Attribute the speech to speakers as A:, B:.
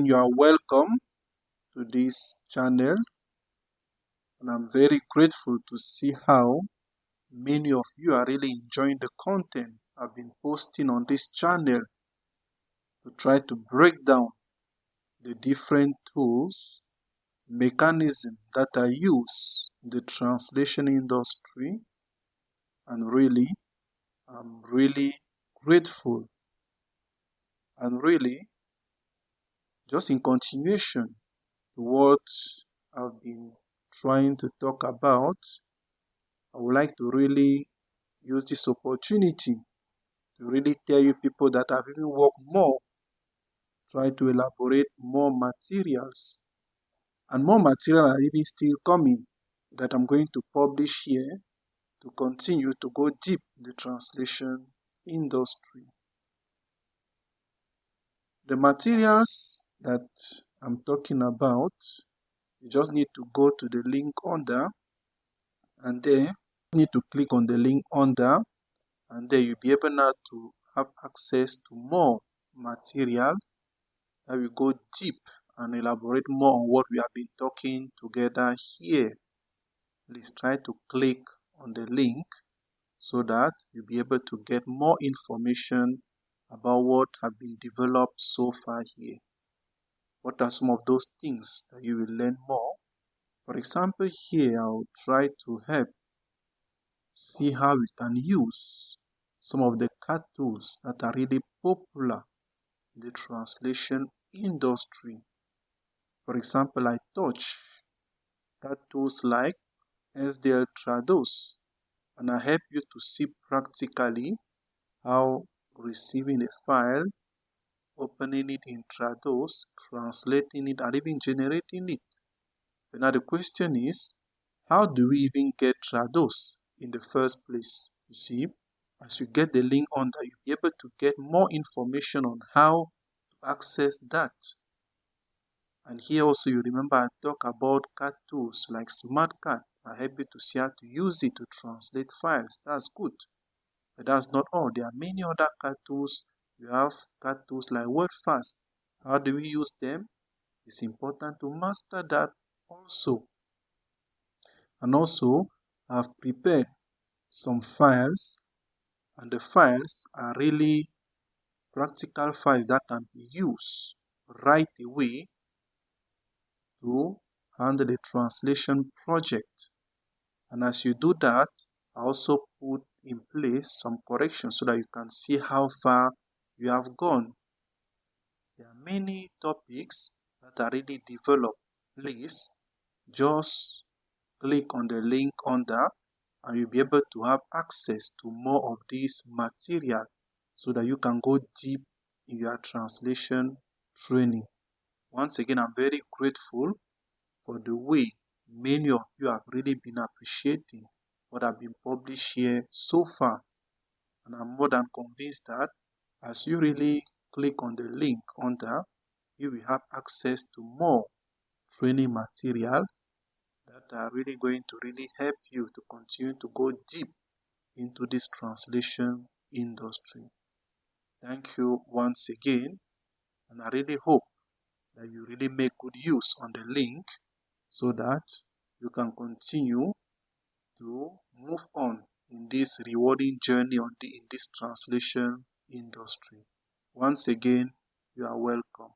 A: Again, you are welcome to this channel, and I'm very grateful to see how many of you are really enjoying the content I've been posting on this channel to try to break down the different tools, mechanisms that are used in the translation industry. And really, I'm really grateful, and really just in continuation to what I've been trying to talk about, I would like to really use this opportunity to really tell you people that have even worked more, try to elaborate more materials, and more material are even still coming that I'm going to publish here to continue to go deep in the translation industry. The materials that I'm talking about, you just need to go to the link under, and then you need to click on the link under, and then you'll be able now to have access to more material that will go deep and elaborate more on what we have been talking together here. Please try to click on the link so that you'll be able to get more information about what have been developed so far here. What are some of those things that you will learn more? For example, here I'll try to help see how we can use some of the CAT tools that are really popular in the translation industry. For example, I touch CAT tools like SDL Trados, and I help you to see practically how receiving a file, opening it in Trados, translating it, and even generating it. But now the question is, how do we even get Trados in the first place? You see, as you get the link under, you'll be able to get more information on how to access that. And here also, you remember I talk about CAT tools like SmartCat. I help you to see how to use it to translate files. That's good. But that's not all. There are many other CAT tools. You have CAT tools like WordFast. How do we use them? It's important to master that also. And also, I've prepared some files, and the files are really practical files that can be used right away to handle the translation project. And as you do that, I also put in place some corrections so that you can see how far you have gone. There are many topics that are really developed. Please just click on the link under, and you'll be able to have access to more of this material so that you can go deep in your translation training. Once again, I'm very grateful for the way many of you have really been appreciating what I've been published here so far. And I'm more than convinced that as you really click on the link under, you will have access to more training material that are really going to really help you to continue to go deep into this translation industry. Thank you once again, and I really hope that you really make good use on the link so that you can continue to move on in this rewarding journey in this translation industry. Once again, you are welcome.